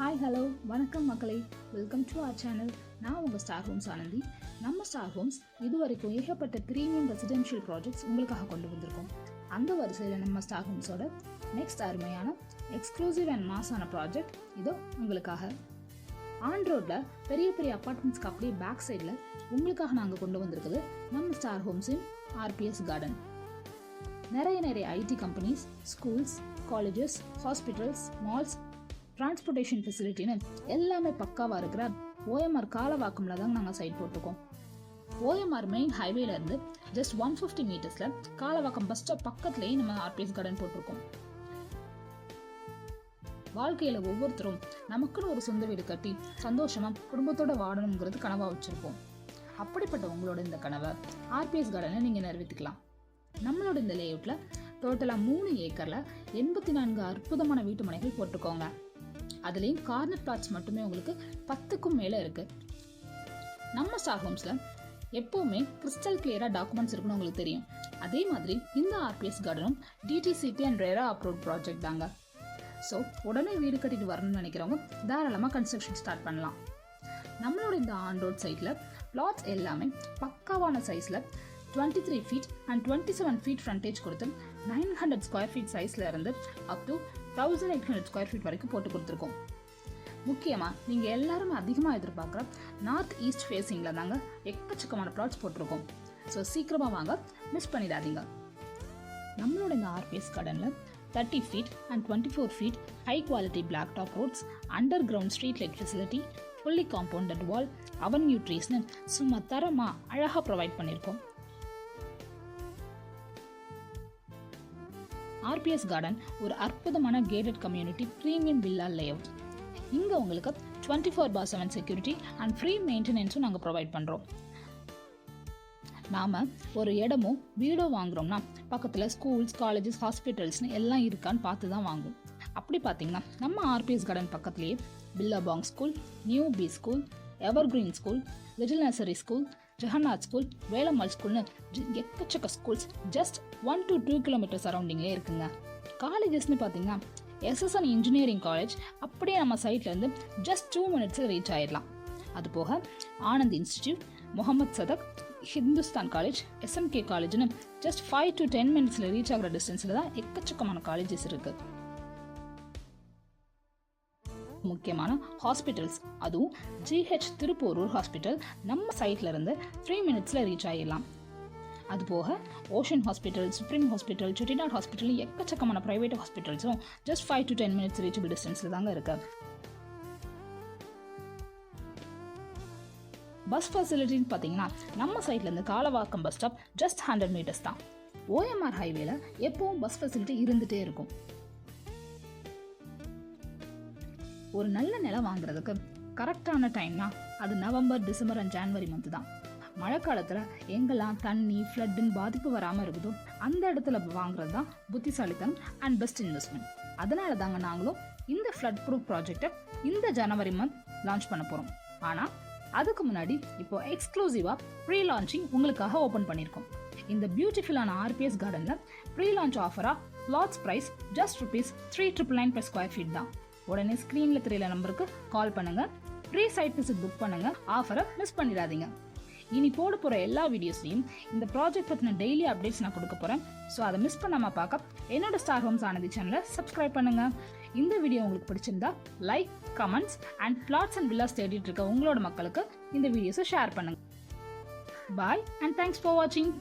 Hi hello வணக்கம் மக்களே, welcome to our channel. நான் உங்கள் ஸ்டார் ஹோம்ஸ் ஆனந்தி. நம்ம ஸ்டார் ஹோம்ஸ் இது வரைக்கும் ஏகப்பட்ட ப்ரீமியம் ரெசிடென்ஷியல் ப்ராஜெக்ட்ஸ் உங்களுக்காக கொண்டு வந்திருக்கோம். அந்த வரிசையில் நம்ம ஸ்டார் ஹோம்ஸோட நெக்ஸ்ட் அருமையான எக்ஸ்க்ளூசிவ் அண்ட் மாஸான ப்ராஜெக்ட் இதோ உங்களுக்காக. ஆன் ரோட்டில் பெரிய பெரிய அப்பார்ட்மெண்ட்ஸ்க்கு அப்படியே பேக் சைடில் உங்களுக்காக நாங்கள் கொண்டு வந்திருக்குது நம்ம ஸ்டார் ஹோம்ஸின் ஆர்பிஎஸ் கார்டன். நிறைய IT companies, schools, colleges, hospitals, malls, transportation ஃபெசிலிட்டின்னு எல்லாமே பக்காவாக இருக்கிற ஓஎம்ஆர் காலவாக்கம்ல தாங்க நாங்கள் சைட் போட்டிருக்கோம். ஓஎம்ஆர் மெயின் ஹைவேல இருந்து ஜஸ்ட் 150 மீட்டர்ஸில் காலவாக்கம் பஸ் ஸ்டாப் பக்கத்துலேயே நம்ம ஆர்பிஎஸ் கார்டன் போட்டிருக்கோம். வாழ்க்கையில் ஒவ்வொருத்தரும் நமக்குன்னு ஒரு சொந்த வீடு கட்டி சந்தோஷமாக குடும்பத்தோட வாழணுங்கிறது கனவாக வச்சுருப்போம். அப்படிப்பட்ட உங்களோட இந்த கனவை ஆர்பிஎஸ் கார்டனை நீங்கள் நிறைவேற்றிக்கலாம். நம்மளோட இந்த லேஅவுட்டில் டோட்டலாக 3 ஏக்கரில் 84 அற்புதமான வீட்டு மனைகள் போட்டிருக்கோங்க. அதுலேயும் கார்னர் பிளாட்ஸ் மட்டுமே உங்களுக்கு 10க்கும் மேலே இருக்குது. நம்ம ஸ்டார் ஹோம்ஸில் எப்போவுமே கிறிஸ்டல் கிளியராக டாக்குமெண்ட்ஸ் இருக்குன்னு உங்களுக்கு தெரியும். அதே மாதிரி இந்த ஆர்பிஎஸ் கார்டனும் DTCP and RERA approve project தாங்க. ஸோ உடனே வீடு கட்டிட்டு வரணும்னு நினைக்கிறவங்க தாராளமாக கன்ஸ்ட்ரக்ஷன் ஸ்டார்ட் பண்ணலாம். நம்மளோட இந்த ஆன் ரோட் சைட்டில் பிளாட்ஸ் எல்லாமே பக்காவான சைஸில் 23 ஃபீட் அண்ட் 27 ஃபீட் ஃப்ரண்டேஜ் கொடுத்து 900 ஸ்கொயர் ஃபீட் சைஸில் இருந்து அப் டு 1800 ஸ்கொயர் ஃபீட் வரைக்கும் போட்டு கொடுத்துருக்கோம். முக்கியமாக நீங்கள் எல்லாருமே அதிகமாக எதிர்பார்க்குற நார்த் ஈஸ்ட் ஃபேஸிங்கில் தாங்க எக்கச்சக்கமான ப்ளாட்ஸ் போட்டிருக்கோம். ஸோ சீக்கிரமாக வாங்க, மிஸ் பண்ணிடாதீங்க. நம்மளோட இந்த ஆர்பிஎஸ் கார்டனில் 30 feet and 24 feet high quality black top roads, underground street light facility, fully compounded wall, avenue ட்ரீஸ்னு சும்மா தரமாக அழகாக ப்ரொவைட் பண்ணியிருக்கோம். ஆர்பிஎஸ் கார்டன் ஒரு அற்புதமான gated community premium villa layout. இங்கே உங்களுக்கு 24/7 செக்யூரிட்டி அண்ட் ஃப்ரீ மெயின்டெனன்ஸும் நாங்கள் ப்ரொவைட் பண்ணுறோம். நாம் ஒரு இடமோ வீடோ வாங்குகிறோம்னா பக்கத்தில் ஸ்கூல்ஸ், காலேஜஸ், ஹாஸ்பிட்டல்ஸ்னு எல்லாம் இருக்கான்னு பார்த்து தான் வாங்குவோம். அப்படி பார்த்தீங்கன்னா நம்ம ஆர்பிஎஸ் கார்டன் பக்கத்துலேயே Billabong school, new B school, evergreen school, little nursery school, Jagannath school, Velammal ஸ்கூல்னு எக்கச்சக்க ஸ்கூல்ஸ் ஜஸ்ட் 1 to 2 கிலோமீட்டர் சரௌண்டிங்லேயே இருக்குங்க. காலேஜஸ்னு பார்த்தீங்கன்னா எஸ்எஸ்என் இன்ஜினியரிங் காலேஜ் அப்படியே நம்ம சைட்லேருந்து ஜஸ்ட் 2 மினிட்ஸில் ரீச் ஆகிடலாம். அது போக Anand institute, Mohammed Sathak, Hindustan college, SMK காலேஜ்னு ஜஸ்ட் 5 to 10 மினிட்ஸில் ரீச் ஆகிற டிஸ்டன்ஸில் தான் எக்கச்சக்கமான காலேஜஸ் இருக்குது. முக்கியமான ஹாஸ்பிட்டல்ஸ், அதுவும் ஜிஹெச் திருப்போரூர் ஹாஸ்பிட்டல் நம்ம சைட்ல இருந்து 3 மினிட்ஸில் ரீச் ஆகிடலாம். அதுபோக ocean hospital, supreme hospital, Chettinad hospital, எக்கச்சக்கமான ப்ரைவேட் ஹாஸ்பிட்டல்ஸும் ஜஸ்ட் 5 to 10 மினிட்ஸ் ரீச்சபிள் டிஸ்டன்ஸில் தாங்க இருக்கு. பஸ் ஃபெசிலிட்டின்னு பார்த்தீங்கன்னா நம்ம சைட்லேருந்து Kalavakkam bus stop just 100 metres தான். ஓஎம்ஆர் ஹைவேல எப்பவும் பஸ் ஃபெசிலிட்டி இருந்துகிட்டே இருக்கும். ஒரு நல்ல நிலம் வாங்குறதுக்கு கரெக்டான டைம்னா அது November, December and January month தான். மழை காலத்தில் எங்கெல்லாம் தண்ணி, ஃப்ளட்டுன்னு பாதிப்பு வராமல் இருக்குதோ அந்த இடத்துல வாங்குறது தான் புத்திசாலித்தனம் அண்ட் பெஸ்ட் இன்வெஸ்ட்மெண்ட். அதனால தாங்க நாங்களும் இந்த ஃப்ளட் ப்ரூஃப் ப்ராஜெக்டை இந்த ஜனவரி மந்த் லான்ச் பண்ண போகிறோம். ஆனால் அதுக்கு முன்னாடி இப்போ எக்ஸ்க்ளூசிவாக ப்ரீ லான்ச்சிங் உங்களுக்காக ஓப்பன் பண்ணியிருக்கோம். இந்த பியூட்டிஃபுல்லான ஆர்பிஎஸ் கார்டனில் ப்ரீ லான்ச் ஆஃபராக plots price just ₹3,999 per square feet தான். உடனே ஸ்க்ரீனில் தெரியல நம்பருக்கு கால் பண்ணுங்கள், ப்ரீ சைட் விசிட் புக் பண்ணுங்கள், ஆஃபரை மிஸ் பண்ணிடாதீங்க. இனி போட போகிற எல்லா வீடியோஸ்லையும் இந்த ப்ராஜெக்ட் பற்றின டெய்லி அப்டேட்ஸ் நான் கொடுக்க போகிறேன். ஸோ அதை மிஸ் பண்ணாமல் பார்க்க என்னோட ஸ்டார் ஹோம்ஸ் ஆனந்தி சேனலை சப்ஸ்கிரைப் பண்ணுங்கள். இந்த வீடியோ உங்களுக்கு பிடிச்சிருந்தா like, comments and flats and villas தேடிட்டு இருக்க உங்களோட மக்களுக்கு இந்த வீடியோஸை ஷேர் பண்ணுங்கள். பாய் அண்ட் தேங்க்ஸ் ஃபார் வாட்சிங்.